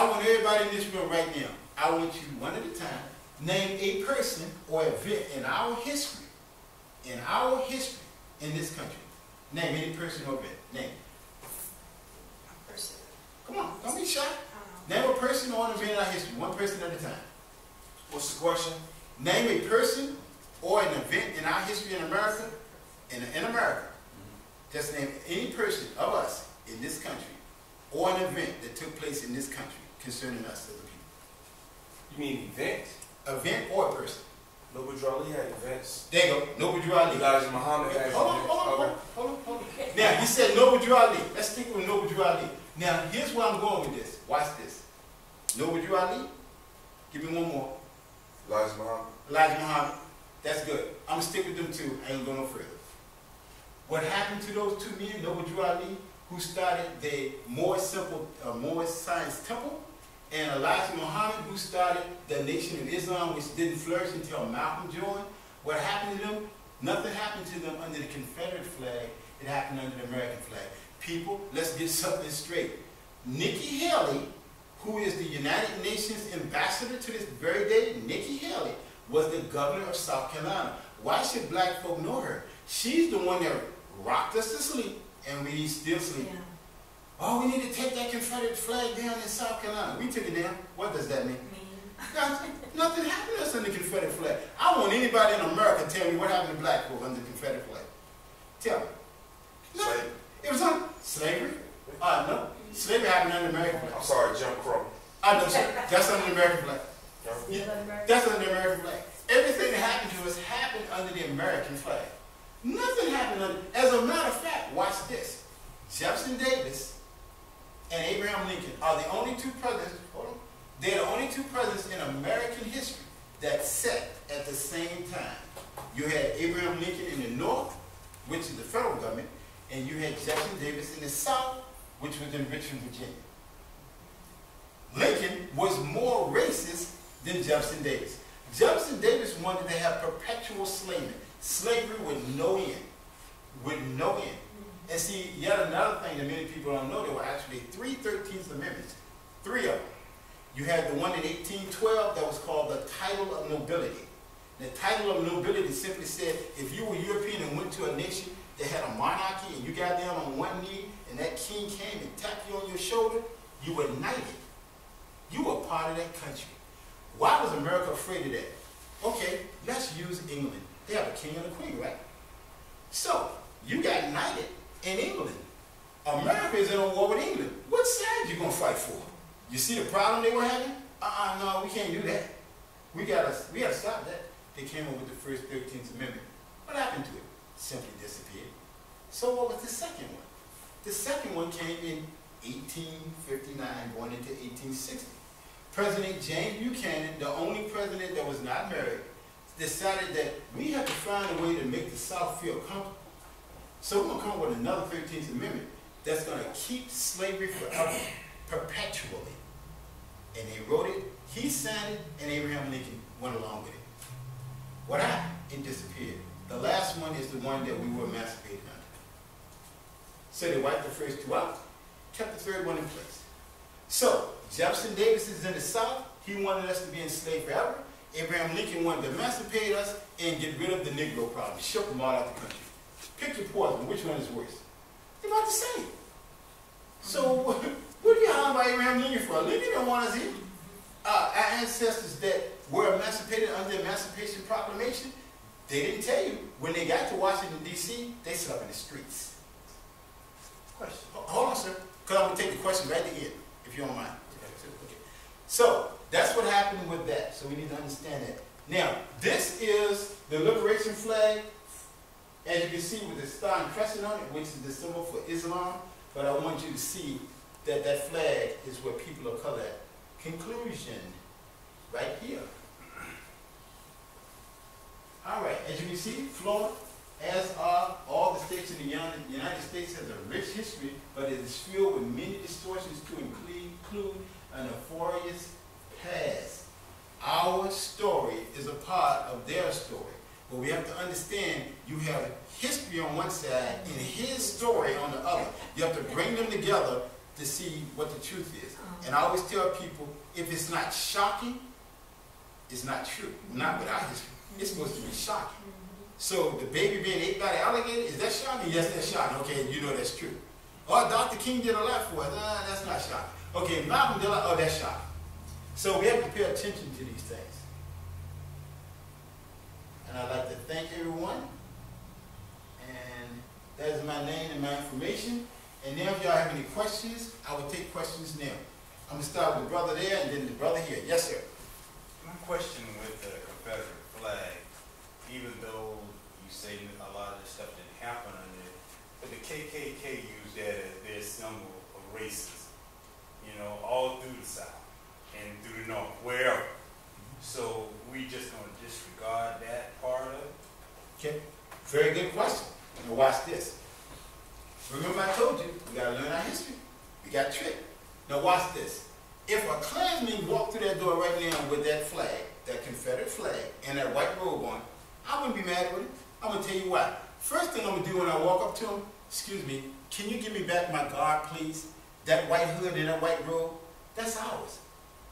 I want everybody in this room right now, I want you one at a time, name a person or event in our history, in this country. Name any person or event. Name. A person. Come on, don't be shy. Name a person or an event in our history, one person at a time. What's the question? Name a person or an event in our history in America, in America. Just name any person of us in this country or an event that took place in this country concerning us as a people. You mean event? Event or a person. Noble Drew Ali had events. There you go. Noble Drew Ali. Elijah Muhammad had events. Hold on. Now, you said Noble Drew Ali. Let's stick with Noble Drew Ali. Now, here's where I'm going with this. Watch this. Noble Drew Ali. Give me one more. Elijah Muhammad. Elijah Muhammad. That's good. I'm going to stick with them two. I ain't going no further. What happened to those two men, Noble Drew Ali, who started the More Science Temple, and Elijah Muhammad, who started the Nation of Islam, which didn't flourish until Malcolm joined? What happened to them? Nothing happened to them under the Confederate flag. It happened under the American flag. People, let's get something straight. Nikki Haley, who is the United Nations ambassador to this very day, Nikki Haley, was the governor of South Carolina. Why should black folk know her? She's the one that rocked us to sleep, and we still sleep. Yeah. Oh, we need to take that Confederate flag down in South Carolina. We took it down. What does that mean? Nothing happened to us under the Confederate flag. I want anybody in America to tell me what happened to black folk under the Confederate flag. Tell me. Nothing. It was on slavery. No. Slavery happened under the American flag. I'm sorry, Jim Crow. I know, sir. That's under the American flag. That's under the American flag. Everything that happened to us happened under the American flag. Nothing happened under. As a matter of fact, watch this. Jefferson Davis and Abraham Lincoln are the only two presidents. Hold on. They're the only two presidents in American history that sat at the same time. You had Abraham Lincoln in the North, which is the federal government, and you had Jefferson Davis in the South, which was in Richmond, Virginia. Lincoln was more racist than Jefferson Davis. Jefferson Davis wanted to have perpetual slavery with no end. With no end. And see, yet another thing that many people don't know, there were actually 3 13th Amendments. 3 of them. You had the one in 1812 that was called the Title of Nobility. The Title of Nobility simply said, if you were European and went to a nation that had a monarchy and you got down on one knee and that king came and tapped you on your shoulder, you were knighted. You were part of that country. Why was America afraid of that? Okay, let's use England. They have a king and a queen, right? So, you got knighted in England. America is in a war with England. What side you gonna fight for? You see the problem they were having? No, we can't do that. We gotta stop that. They came up with the first 13th Amendment. What happened to it? Simply disappeared. So what was the second one? The second one came in 1859, going into 1860. President James Buchanan, the only president that was not married, decided that we have to find a way to make the South feel comfortable. So we're going to come up with another 13th Amendment that's going to keep slavery forever, perpetually. And they wrote it, he signed it, and Abraham Lincoln went along with it. What happened? It disappeared. The last one is the one that we were emancipated under. So they wiped the first two out, kept the third one in place. So, Jefferson Davis is in the South. He wanted us to be enslaved forever. Abraham Lincoln wanted to emancipate us and get rid of the Negro problem, ship them all out the country. Pick your poison. Which one is worse? They're about the same. So, what are you hollering about Abraham Lincoln for? Lincoln didn't want us here. Our ancestors that were emancipated under the Emancipation Proclamation, they didn't tell you. When they got to Washington, D.C., they slept in the streets. Question. Hold on, sir. Because I'm going to take the question right at the end, if you don't mind. Okay. So, that's what happened with that. So we need to understand that. Now, this is the liberation flag, as you can see with the star and crescent on it, which is the symbol for Islam. But I want you to see that that flag is where people of color at. Conclusion, right here. All right, as you can see, Florida, as are all the states in the United States, has a rich history, but it is filled with many distortions to include a nefarious past. Our story is a part of their story. But we have to understand you have history on one side and his story on the other. You have to bring them together to see what the truth is. And I always tell people, if it's not shocking, it's not true. Not without history. It's supposed to be shocking. So the baby being ate by the alligator, is that shocking? Yes, that's shocking. Okay, you know that's true. Oh, Dr. King did a lot for us. Nah, that's not shocking. Okay, Malcolm did a lot. Oh, that's shocking. So we have to pay attention to these things. And I'd like to thank everyone. And that is my name and my information. And now if y'all have any questions, I will take questions now. I'm going to start with the brother there and then the brother here. Yes, sir. My question with the Confederate flag, even though you say a lot of this stuff didn't happen under it, but the KKK used that as their symbol of racism, you know, all through the South and through the North, wherever. So we just going to disregard that part of it? Okay. Very good question. Now watch this. Remember I told you, we got to learn our history. We got tricked. Now watch this. If a Klansman walked through that door right now with that flag, that Confederate flag, and that white robe on, I wouldn't be mad with it. I'm going to tell you why. First thing I'm going to do when I walk up to him, excuse me, can you give me back my guard, please? That white hood and that white robe, that's ours.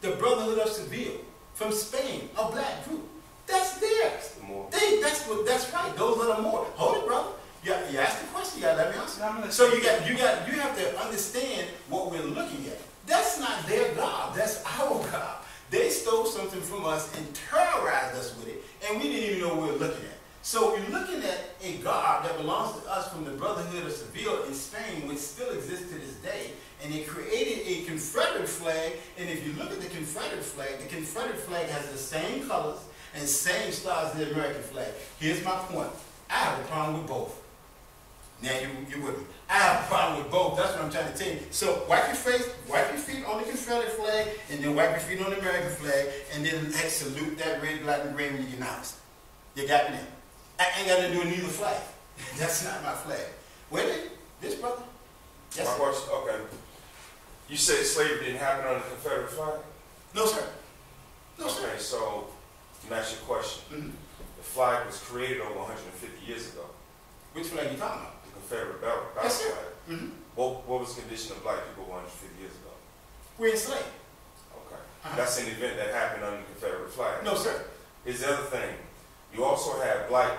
The Brotherhood of Seville from Spain, a black group, that's theirs. That's right. Those are the more. Hold it, brother. You asked the question. You got to let me answer. So you have to understand what we're looking at. That's not their God. That's our God. They stole something from us and terrorized us with it, and we didn't even know what we were looking at. So we're looking at a God that belongs to us from the Brotherhood of Seville in Spain, which still exists to this day, and they created a Confederate flag, and if you look at the Confederate flag has the same colors and same stars as the American flag. Here's my point. I have a problem with both. Now you with me. I have a problem with both. That's what I'm trying to tell you. So wipe your face, wipe your feet on the Confederate flag, and then wipe your feet on the American flag, and then salute that red, black, and green when you get announced. You got me now. I ain't got to do with neither flag. That's not my flag. Wait a minute. This brother? Yes, my question, okay. You said slavery didn't happen under the Confederate flag? No, sir. No, sir. Okay, so that's your question. The flag was created over 150 years ago. Which flag are you talking about? The Confederate battle Yes, sir. flag. What was the condition of black people 150 years ago? We're enslaved. Okay. That's an event that happened under the Confederate flag. No, sir. Here's the other thing. You also have black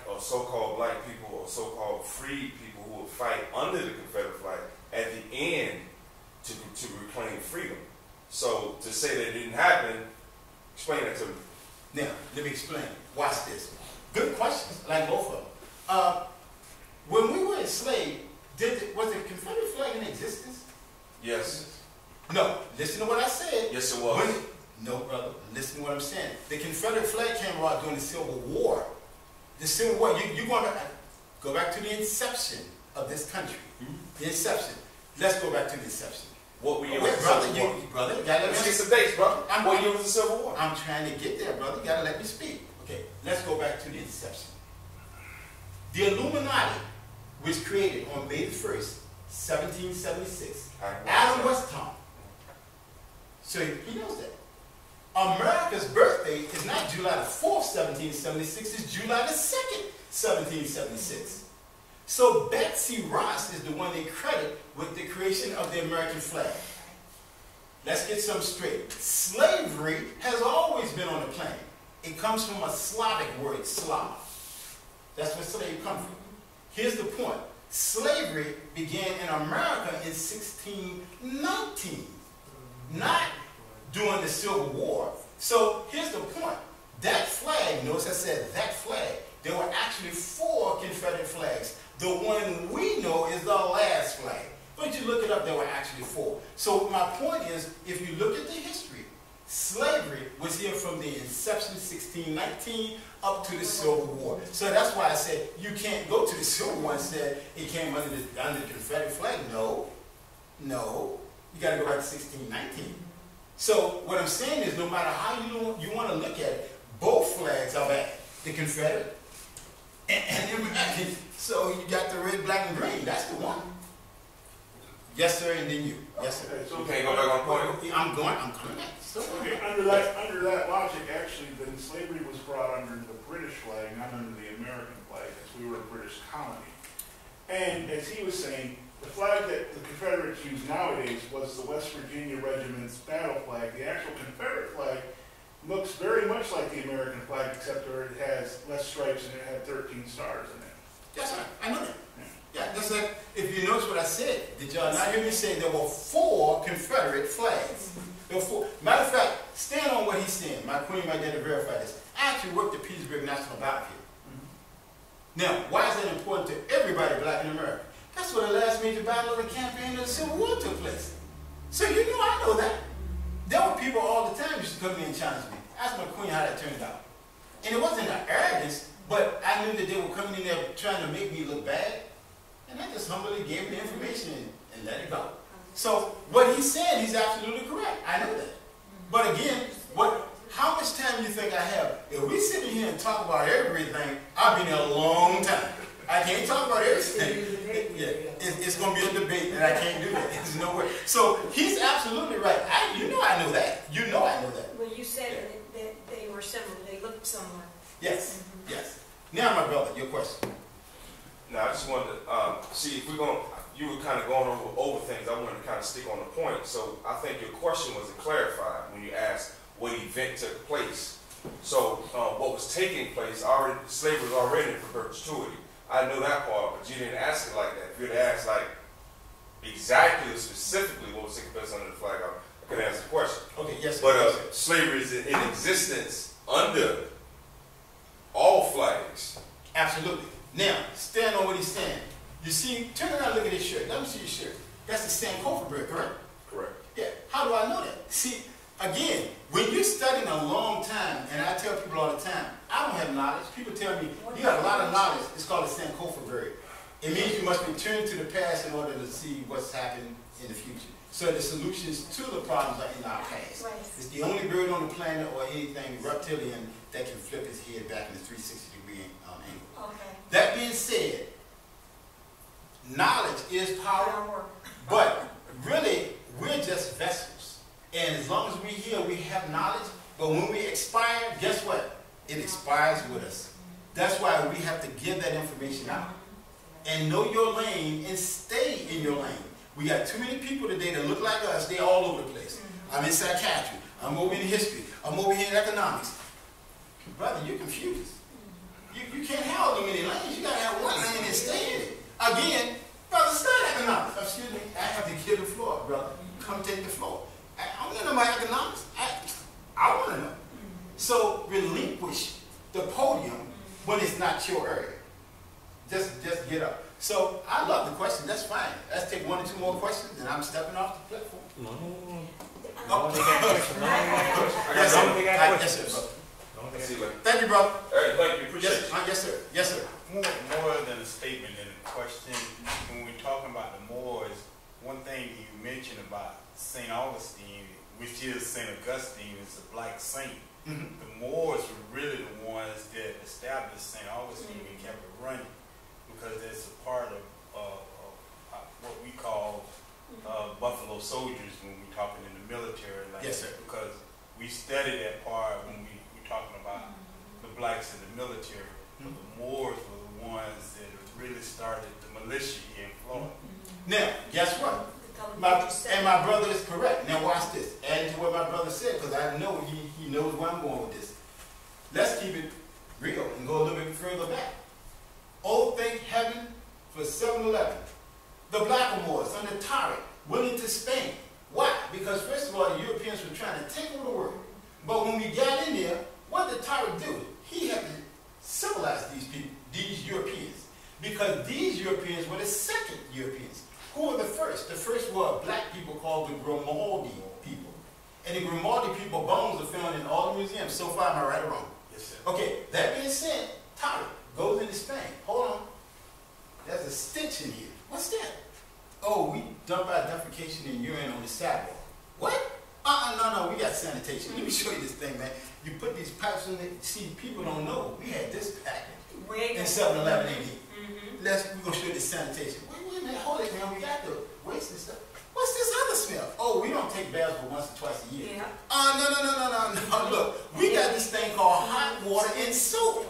or so-called black people or so-called free people who would fight under the Confederate flag at the end to reclaim freedom. So to say that it didn't happen, explain that to me. Now, let me explain. Watch this. Good questions, like both of them. When we were enslaved, was the Confederate flag in existence? Yes. No. Listen to what I said. Yes, it was. No, brother. Listen to what I'm saying. The Confederate flag came about during the Civil War. The Civil War. You want to go back to the inception of this country. The inception. Let's go back to the inception. What year was the brother? Civil War? Brother, you gotta let me Give me speak. some dates, brother. What year was the Civil War? I'm trying to get there, brother. You gotta let me speak. Okay, let's go back to the inception. The Illuminati was created on May the 1st, 1776. Adam Westtown. So he knows that. America's birthday is not July the 4th, 1776, it's July the 2nd, 1776. So Betsy Ross is the one they credit with the creation of the American flag. Let's get something straight. Slavery has always been on the planet. It comes from a Slavic word, Slav. That's where slave comes from. Here's the point. Slavery began in America in 1619, not during the Civil War. So here's the point. That flag, notice I said that flag, there were actually 4 Confederate flags. The one we know is the last flag. But you look it up, there were actually 4. So my point is, if you look at the history, slavery was here from the inception, 1619, up to the Civil War. So that's why I said you can't go to the Civil War and say it came under the Confederate flag. No. You got to go back to 1619. So what I'm saying is, no matter how you want to look at it, both flags are bad. The Confederate and the American. So you got the red, black, and green. That's the one. Yes, sir, and then you. Yes, sir. Okay, so you can't go back on point. I'm coming back. So, okay, under that logic, actually, then slavery was brought under the British flag, not under the American flag, as we were a British colony. And as he was saying, The flag that the Confederates use nowadays was the West Virginia Regiment's battle flag. The actual Confederate flag looks very much like the American flag, except for it has less stripes and it had 13 stars in it. Yes, sir. I know that. Yeah, that's like, if you notice what I said, did y'all not hear me say there were 4 Confederate flags? There were 4. Matter of fact, stand on what he's saying. My queen might get to verify this. I actually worked at Petersburg National Battlefield. Now, why is that important to everybody black in America? That's where the last major battle of the campaign of the Civil War took place. So you know I know that. There were people all the time used to come in and challenge me. Ask my queen how that turned out. And it wasn't an arrogance, but I knew that they were coming in there trying to make me look bad. And I just humbly gave him the information and let it go. So what he said, he's absolutely correct. I know that. But again, how much time do you think I have? If we sit in here and talk about everything, I'll be there a long time. I can't talk about everything. It's going to be a debate, and I can't do that. There's no way. So he's absolutely right. You know I know that. You know I know that. Well, you said that they were similar. They looked similar. Yes. Yes. Now, my brother, your question. Now, I just wanted to see if we're going to, you were kind of going over things. I wanted to kind of stick on the point. So I think your question wasn't clarified when you asked what event took place. So what was taking place, slavery was already in perpetuity. I know that part, but you didn't ask it like that. If you had asked like exactly or specifically what was taking place under the flag, I could answer the question. Okay, yes, sir. But slavery is in existence under all flags. Absolutely. Now, stand on what he's saying. You see, turn around and look at his shirt. Let me see your shirt. That's the Sankofa bird, correct? Correct. Yeah. How do I know that? See, again, when you're studying a long time, and I tell people all the time, I don't have knowledge. People tell me, you have a lot of knowledge. It's called a Sankofa bird. It means you must return to the past in order to see what's happening in the future. So the solutions to the problems are in our past. Right. It's the only bird on the planet or anything reptilian that can flip its head back in a 360-degree angle. Okay. That being said, knowledge is power, but really, we're just vessels. And as long as we're here, we have knowledge, but when we expire, guess what? It expires with us. That's why we have to give that information out. And know your lane and stay in your lane. We got too many people today that look like us. They're all over the place. I'm in psychiatry. I'm over in history. I'm over here in economics. Brother, you're confused. You can't have all many lanes. You got to have one lane and stay in it. Again, brother, study economics. Excuse me. I have to give the floor, brother. Come take the floor. I want to know my economics. I want to know. So relinquish the podium when it's not your area. Just get up. So I love the question. That's fine. Let's take 1 or 2 more questions, and I'm stepping off the platform. Yes, sir. Thank you, brother. Hey, thank you. Appreciate it. Yes, sir. Yes, sir. More than a statement and a question. When we're talking about the Moors, one thing you mentioned about St. Augustine, which is St. Augustine, is a black saint. The Moors were really the ones that established St. Augustine and kept it running, because it's a part of what we call Buffalo soldiers when we're talking in the military. Like, yes, sir. Because we study that part when we're talking about the blacks in the military. But the Moors were the ones that really started the militia here in Florida. Now, guess what? My brother is correct. Now watch this. Add to what my brother said, because I know he knows where I'm going with this. Let's keep it real and go a little bit further back. Oh, thank heaven for 7-Eleven. The Blackamoors under Tariq went into Spain. Why? Because first of all, the Europeans were trying to take over the world. But when we got in there, what did Tariq do? He had to civilize these people, these Europeans. Because these Europeans were the second Europeans. Who were the first? The first were black people called the Grimaldi people. And the Grimaldi people bones are found in all the museums. So far, am I right or wrong? Yes, sir. Okay, that being said, Tariq goes into Spain. Hold on. There's a stench in here. What's that? Oh, we dump our defecation and urine on the sidewalk. What? No, we got sanitation. Let me show you this thing, man. You put these pipes in there. See, people don't know. We had this package in 7-Eleven AD. We're going to show you this sanitation. Wait a minute, hold it, man. We got the waste and stuff. What's this other smell? Oh, we don't take baths but once or twice a year. Yeah. No. Look, we got this thing called hot water and soap.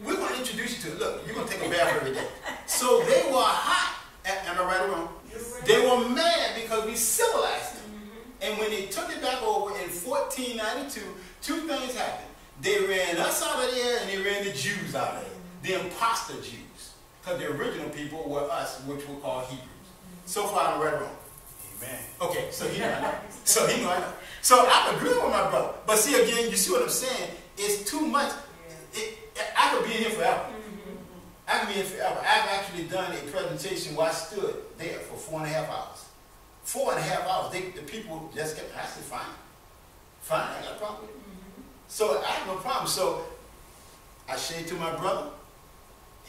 We're going to introduce you to it. Look, you're going to take a bath every day. So they were hot. Am I right or wrong? 1492, two things happened. They ran us out of there and they ran the Jews out of there. The imposter Jews. Because the original people were us, which we're called Hebrews. So far, I'm right or wrong. Amen. Okay, so he know I know. So he know I know. So I agree with my brother. But see, again, you see what I'm saying? It's too much. I could be in here forever. I could be in here forever. I've actually done a presentation where I stood there for 4.5 hours. 4.5 hours. The people just kept asking, fine. Fine, I got a problem with it. So I have no problem. So I shade to my brother.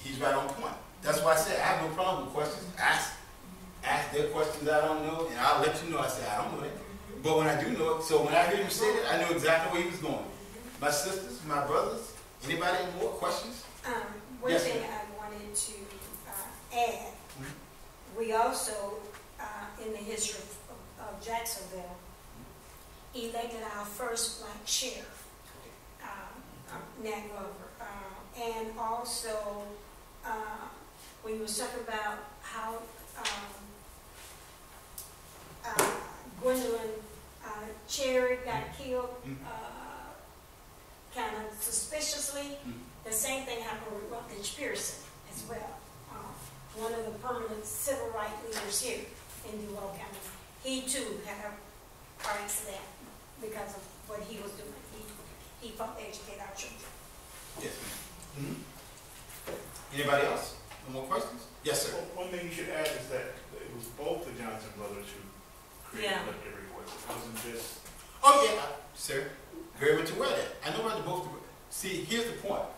He's right on point. That's why I said I have no problem with questions. Ask their questions I don't know, and I'll let you know. I said I don't know that. But when I do know it, so when I heard him say that, I knew exactly where he was going. My sisters, my brothers, anybody more questions? One Yes, thing ma'am. I wanted to add, we also, in the history of Jacksonville, elected our first black sheriff, Nat Glover. And also, when you were talking about how Gwendolyn Cherry got killed, kind of suspiciously, the same thing happened with Rutledge Pearson as well. One of the permanent civil rights leaders here in Duval County. He too had a car accident because of what he was doing. He fought to educate our children. Yes, ma'am. Anybody else? No more questions? Yes, sir. Well, one thing you should add is that it was both the Johnson brothers who created Electric Request. It wasn't just... Oh, yeah, sir. Very much aware of that. I know about the both. See, here's the point.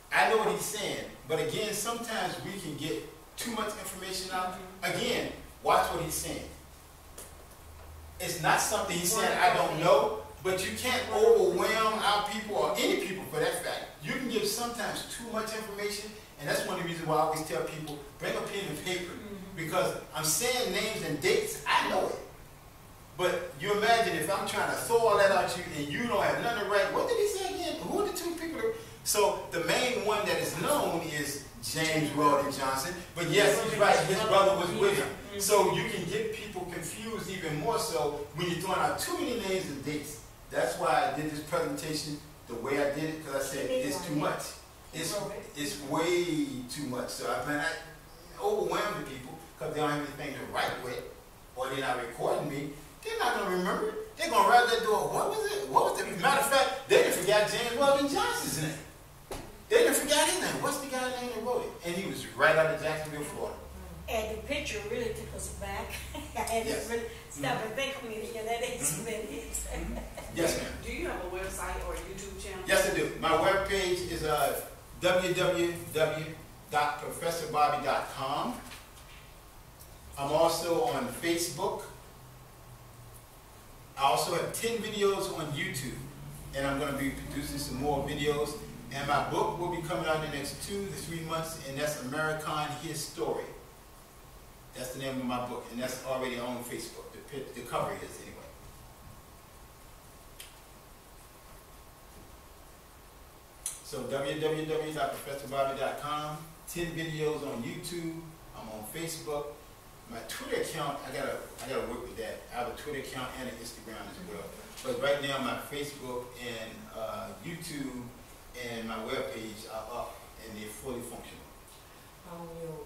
I know what he's saying, but again, sometimes we can get too much information out. Again, watch what he's saying. It's not something he's saying I don't know, but you can't overwhelm our people or any people for that fact. You can give sometimes too much information, and that's one of the reasons why I always tell people, bring a pen and paper, because I'm saying names and dates, I know it. But you imagine if I'm trying to throw all that at you and you don't have nothing to write, what did he say again? Who are the two people that... So the main one that is known is James Weldon Johnson, but yes, he's right, his brother was with him. So you can get people confused even more so when you're throwing out too many names and dates. That's why I did this presentation the way I did it, because I said it's too much. It's way too much. So I plan I overwhelm the people because they don't have anything to write with, or they're not recording me. They're not going to remember it. They're going to write that door. What was it? What was it? Matter of fact, they didn't forget James Weldon Johnson's name. They didn't forget his name. What's the guy's name that wrote it? And he was right out of Jacksonville, Florida. And the picture really took us back. I had to really stop and think a minute. Yeah, that is what it is. Yes, ma'am. Do you have a website or a YouTube channel? Yes, I do. My webpage is www.professorbobby.com. I'm also on Facebook. I also have 10 videos on YouTube, and I'm going to be producing some more videos. And my book will be coming out in the next 2 to 3 months, and that's American His Story. That's the name of my book, and that's already on Facebook. The cover is anyway. So www.professorbobby.com, 10 videos on YouTube. I'm on Facebook. My Twitter account, I gotta work with that. I have a Twitter account and an Instagram as well. But right now my Facebook and YouTube and my webpage are up and they're fully functional. On your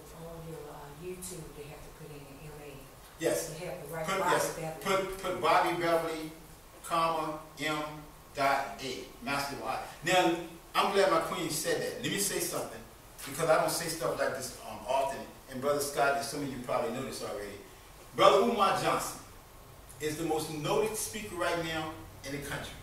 YouTube, they have to put in an MA. Yes. They have to write Put Bobby Beverly, comma, M.A. Master Y. Now, I'm glad my queen said that. Let me say something, because I don't say stuff like this often. And Brother Scott, and some of you probably know this already. Brother Umar Johnson is the most noted speaker right now in the country.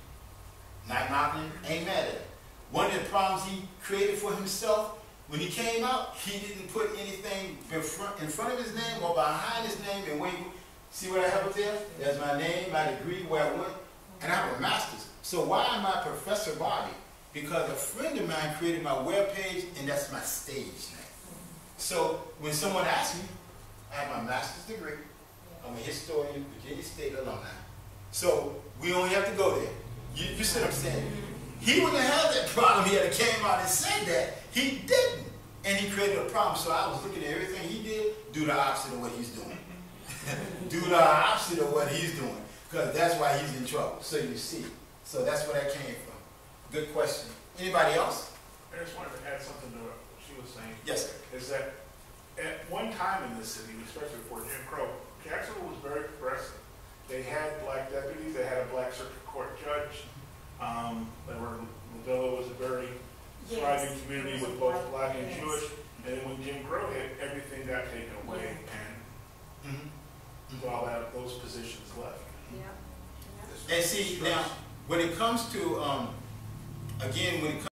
Not knocking him, ain't mad at him. One of the problems he created for himself, when he came out, he didn't put anything in front of his name or behind his name. And wait, see what I have up there? There's my name, my degree, where I went, and I have a master's. So why am I Professor Bobby? Because a friend of mine created my webpage, and that's my stage name. So when someone asks me, I have my master's degree. I'm a historian, Virginia State alumni. So we only have to go there. You see what I'm saying? He wouldn't have that problem. He had came out and said that. He didn't. And he created a problem. So I was looking at everything he did, do the opposite of what he's doing. Do the opposite of what he's doing. Because that's why he's in trouble. So you see. So that's where that came from. Good question. Anybody else? I just wanted to add something to what she was saying. Yes, sir. Is that at one time in this city, especially before Jim Crow, Jacksonville was very progressive. They had black deputies, they had a black circuit court judge. Lavilla was a very thriving community with both black and Jewish. And then when Jim Crow hit, everything got taken away, and all that, those positions left. Yeah. And see, now, when it comes to, again, when it comes